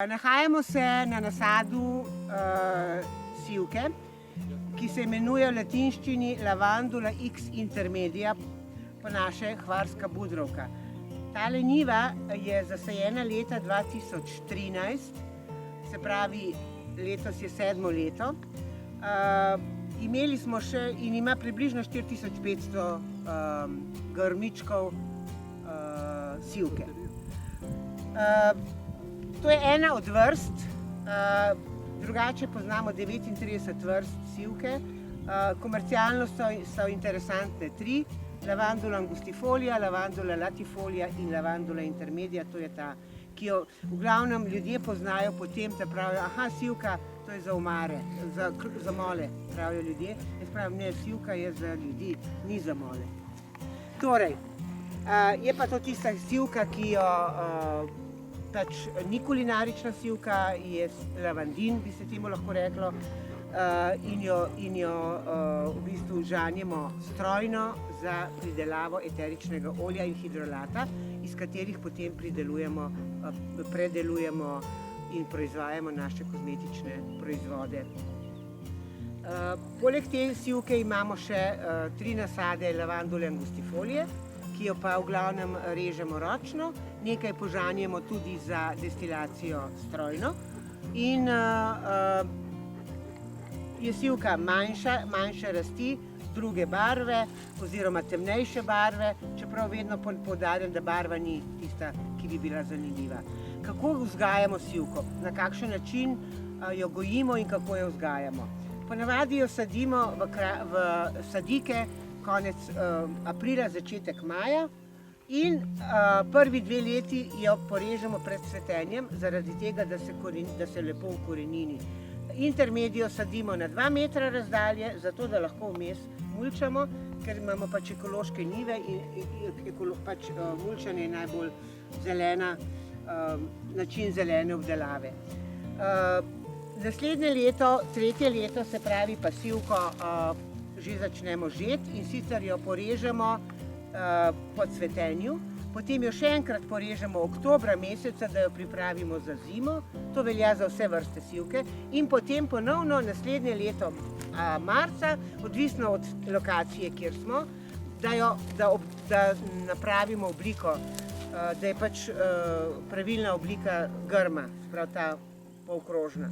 Nahajamo se na nasadu sivke, ki se imenuje v latinščini Lavandula X intermedia, po naše hvarska budrovka. Tale njiva je zasajena leta 2013, se pravi letos je 7. leto. Imeli smo še in ima približno 4500 grmičkov sivke. To je ena od vrst, drugače poznamo 39 vrst sivke. Komercialno so interesantne 3, Lavandula angustifolia, Lavandula latifolia in Lavandula intermedia, to je ta, ki jo v glavnem ljudje poznajo po tem, da pravijo, aha, sivka, to je za omare, za mole, pravijo ljudje. Jaz pravim, ne, sivka je za ljudi, ni za mole. Torej, je pa to tista sivka, ki jo pač ni kulinarična sivka, je lavandin, bi se temu lahko reklo, in jo v bistvu žanjemo strojno za pridelavo eteričnega olja in hidrolata, iz katerih potem predelujemo in proizvajamo naše kozmetične proizvode. Poleg te sivke imamo še 3 nasade Lavandule angustifolie, ki jo pa v glavnem režemo ročno, nekaj požanjemo tudi za destilacijo strojno in je sivka manjše rasti, druge barve oziroma temnejše barve, čeprav vedno poudarjam, da barva ni tista, ki bi bila zanimiva. Kako vzgajamo sivko? Na kakšen način jo gojimo in kako jo vzgajamo? Ponavadi jo sadimo v sadike konec aprila, začetek maja in prvi 2 leti jo porežemo pred cvetenjem, zaradi tega, da se lepo ukorenini. Intermedijo sadimo na 2 metra razdalje, zato da lahko vmes mulčamo, ker imamo pač ekološke njive in pač mulčanje je najbolj zelena, način zelene obdelave. Naslednje leto, 3. leto, se pravi pa sivko že začnemo žeti in sicer jo porežemo po cvetenju, potem jo še enkrat porežemo oktobra meseca, da jo pripravimo za zimo, to velja za vse vrste sivke, in potem ponovno naslednje leto marca, odvisno od lokacije, kjer smo, da napravimo obliko, da je pač pravilna oblika grma, sprav ta polkrožna.